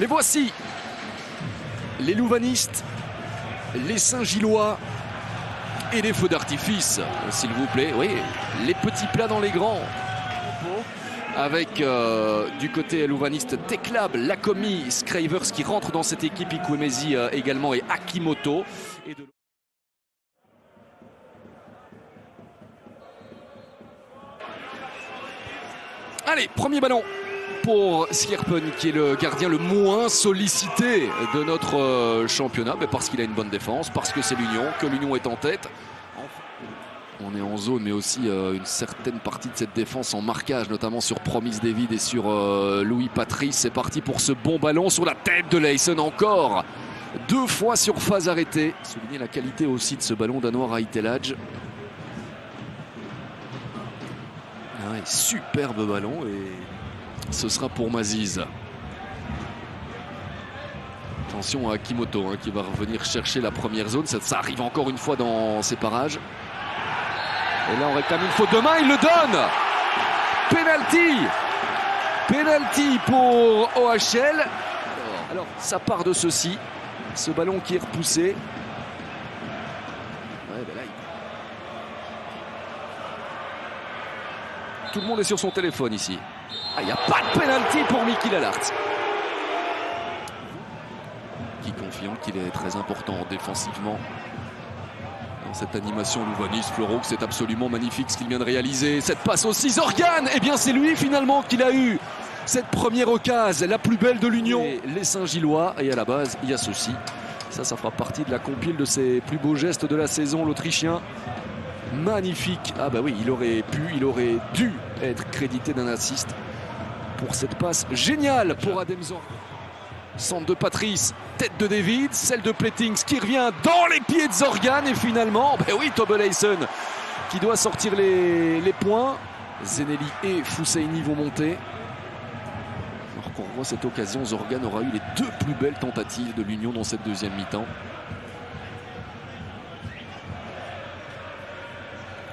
Les voici, les louvanistes, les Saint-Gillois et les feux d'artifice, s'il vous plaît. Oui, les petits plats dans les grands. Avec du côté louvaniste Teclab, Lakomi, Scravers qui rentrent dans cette équipe, Ikwemezi également et Akimoto. Allez, premier ballon pour Skjerpen qui est le gardien le moins sollicité de notre championnat, mais parce qu'il a une bonne défense, parce que c'est l'Union, que l'Union est en tête. On est en zone, mais aussi une certaine partie de cette défense en marquage, notamment sur Promise David et sur Louis Patrice. C'est parti pour ce bon ballon sur la tête de Leison encore. 2 fois sur phase arrêtée. Souligner la qualité aussi de ce ballon danois Raitelaj. Ah ouais, superbe ballon et ce sera pour Maziz. Attention à Akimoto qui va revenir chercher la première zone. Ça arrive encore une fois dans ces parages. Et là on réclame une faute de main, il le donne. Penalty. Penalty pour OHL. Alors ça part de ceci. Ce ballon qui est repoussé. Ouais, ben là, tout le monde est sur son téléphone ici. Ah, il n'y a pas de penalty pour Micky Lallart. Qui confiant qu'il est très important défensivement. Dans cette animation louvaniste, Floro, c'est absolument magnifique ce qu'il vient de réaliser. Cette passe aussi, Zorgan. Eh bien c'est lui finalement qui l'a eu. Cette première occasion, la plus belle de l'Union. Les Saint-Gillois, et à la base, il y a ceci. Ça fera partie de la compile de ses plus beaux gestes de la saison, l'Autrichien. Magnifique. Ah bah oui, il aurait dû être crédité d'un assist pour cette passe géniale pour Adem Zorgan. Centre de Patrice, tête de David, celle de Plettings qui revient dans les pieds de Zorgan et finalement, ben oui, Tobbe Leison qui doit sortir les points. Zeneli et Fousseini vont monter. Alors qu'on revoit cette occasion, Zorgan aura eu les 2 plus belles tentatives de l'Union dans cette deuxième mi-temps.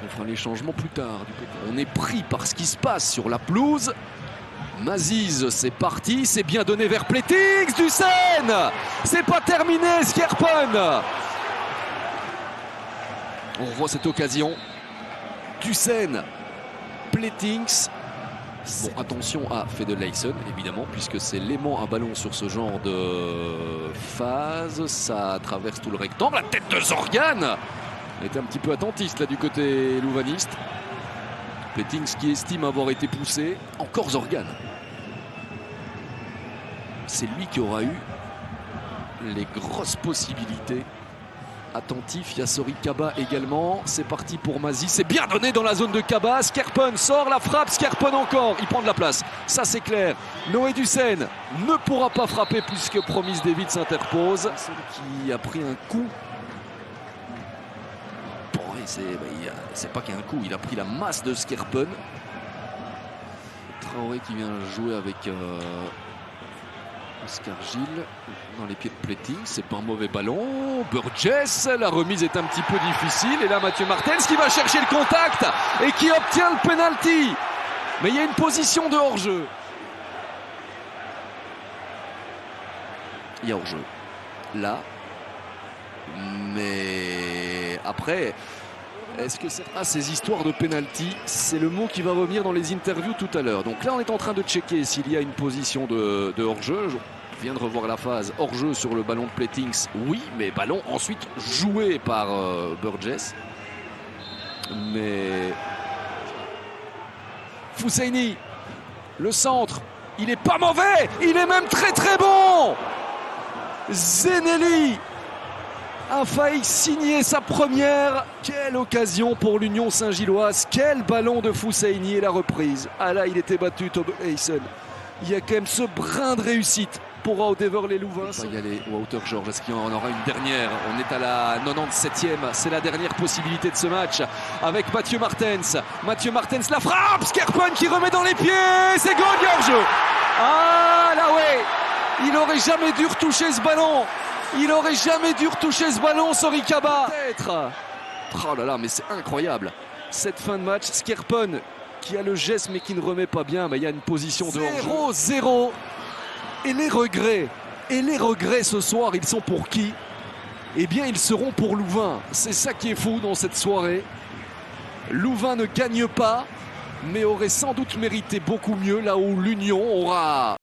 On fera les changements plus tard. On est pris par ce qui se passe sur la pelouse. Maziz, c'est parti, c'est bien donné vers Plettings, Dussen. C'est pas terminé, Skjerpen. On revoit cette occasion. Dussen, Plettings. Bon, attention à Fede Leison, évidemment, puisque c'est l'aimant à ballon sur ce genre de phase. Ça traverse tout le rectangle. La tête de Zorgan. Il était un petit peu attentiste là du côté louvaniste. Plettings qui estime avoir été poussé. Encore Zorgan. C'est lui qui aura eu les grosses possibilités. Attentif, Yassori Kaba également. C'est parti pour Maziz. C'est bien donné dans la zone de Kaba. Skjerpen sort la frappe. Skjerpen encore. Il prend de la place. Ça c'est clair. Noé Dussen ne pourra pas frapper puisque Promise David s'interpose. Qui a pris un coup. C'est pas qu'un coup, il a pris la masse de Skjerpen. Traoré qui vient jouer avec Oscar Gilles dans les pieds de Plettings. C'est pas un mauvais ballon. Burgess, la remise est un petit peu difficile. Et là Mathieu Martens qui va chercher le contact et qui obtient le penalty. Mais il y a une position de hors-jeu. Il y a hors-jeu. Là. Mais après... Est-ce que ces histoires de penalty, c'est le mot qui va revenir dans les interviews tout à l'heure. Donc là, on est en train de checker s'il y a une position de hors-jeu. Je viens de revoir la phase hors-jeu sur le ballon de Plettings. Oui, mais ballon ensuite joué par Burgess. Mais Fousseini, le centre, il est pas mauvais. Il est même très très bon. Zeneli a failli signer sa première. Quelle occasion pour l'Union Saint-Gilloise. Quel ballon de Fousseini et la reprise. Ah là, il était battu, Tobbe Leison. Il y a quand même ce brin de réussite pour Audever les Louvains. Il va y aller Wouter George. Est-ce qu'il y en aura une dernière? On est à la 97e. C'est la dernière possibilité de ce match avec Mathieu Martens. Mathieu Martens, la frappe. Skjerpen qui remet dans les pieds. C'est goal, George. Ah là ouais. Il n'aurait jamais dû retoucher ce ballon. Il aurait jamais dû retoucher ce ballon, Sori Kaba. Peut-être. Oh là là, mais c'est incroyable. Cette fin de match, Skjerpen qui a le geste mais qui ne remet pas bien. Mais il y a une position de hors-jeu. 0-0. Et les regrets ce soir, ils sont pour qui? Eh bien, ils seront pour Louvain. C'est ça qui est fou dans cette soirée. Louvain ne gagne pas, mais aurait sans doute mérité beaucoup mieux, là où l'Union aura